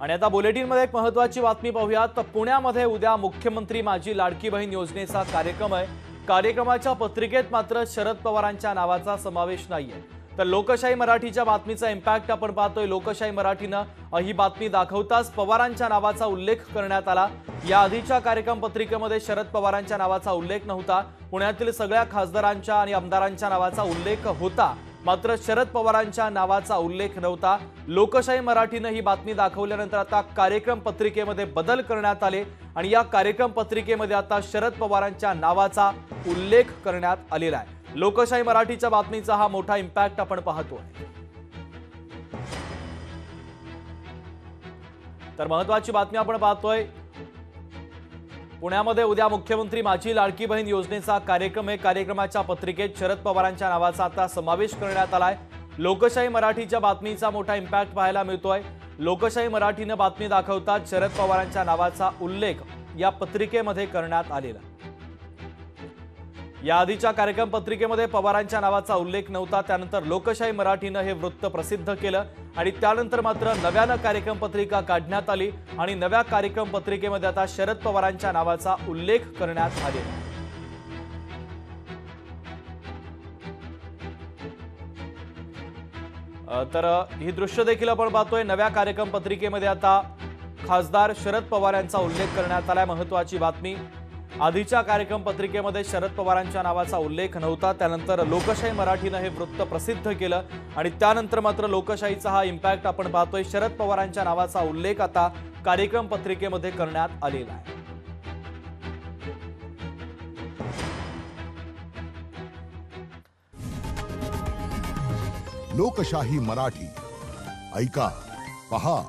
आणि आता बुलेटिनमध्ये एक महत्त्वाची बातमी पाहूयात। पुण्यामध्ये उद्या मुख्यमंत्री माझी लाडकी बहीण योजनेचा कार्यक्रम आहे। कार्यक्रमाच्या पत्रिकेत मात्र शरद पवारांच्या नावाचा समावेश नाहीये। तर लोकशाही मराठीच्या बातमीचा इम्पॅक्ट आपण पाहतोय। लोकशाही मराठीने ही बातमी दाखवताच पवारांच्या नावाचा उल्लेख करण्यात आला। या आधीच्या कार्यक्रम पत्रिकेमध्ये शरद पवारांच्या नावाचा उल्लेख नव्हता। पुण्यातील सगळ्या खासदारांच्या आणि आमदारांच्या नावाचा उल्लेख होता, मात्र शरद पवारांच्या नावाचा उल्लेख नव्हता। लोकशाही मराठीने ही बातमी दाखवल्यानंतर आता कार्यक्रम पत्रिकेमध्ये बदल करण्यात आले आणि या कार्यक्रम पत्रिकेमध्ये आता शरद पवारांच्या नावाचा उल्लेख करण्यात आलेला आहे। लोकशाही मराठीच्या बातमीचा हा मोठा इम्पॅक्ट आपण पाहतोय। तर महत्त्वाची बातमी आपण पाहतोय। पुण्यामध्ये उद्या मुख्यमंत्री माझी लाडकी बहीण योजनेचा कार्यक्रम आहे। कार्यक्रमाच्या पत्रिकेत शरद पवारांच्या नावाचा आता समावेश करण्यात आलाय। लोकशाही मराठीच्या बातमीचा मोठा इम्पॅक्ट पाहायला मिळतोय। लोकशाही मराठीने बातमी दाखवताच शरद पवारांच्या नावाचा उल्लेख या पत्रिकेमध्ये करण्यात आलेला। या आधीच्या कार्यक्रम पत्रिकेमध्ये पवारांच्या नावाचा उल्लेख नव्हता। त्यानंतर लोकशाही मराठीने हे वृत्त प्रसिद्ध केलं आणि त्यानंतर मात्र नव्यानं कार्यक्रम पत्रिका काढण्यात आली आणि नव्या कार्यक्रम पत्रिकेमध्ये आता शरद पवारांच्या नावाचा उल्लेख करण्यात आलेला। तर ही दृश्य देखील आपण पाहतोय। नव्या कार्यक्रम पत्रिकेमध्ये आता खासदार शरद पवार यांचा उल्लेख करण्यात आलाय। महत्त्वाची बातमी, आधीच्या कार्यक्रम पत्रिकेमध्ये शरद पवारांच्या नावाचा उल्लेख नव्हता। त्यानंतर लोकशाही मराठीने हे वृत्त प्रसिद्ध केलं आणि त्यानंतर मात्र लोकशाहीचा हा इम्पॅक्ट आपण पाहतोय। शरद पवारांच्या नावाचा उल्लेख आता कार्यक्रम पत्रिकेमध्ये करण्यात आलेला आहे। लोकशाही मराठी ऐका, पहा,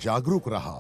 जागरूक रहा।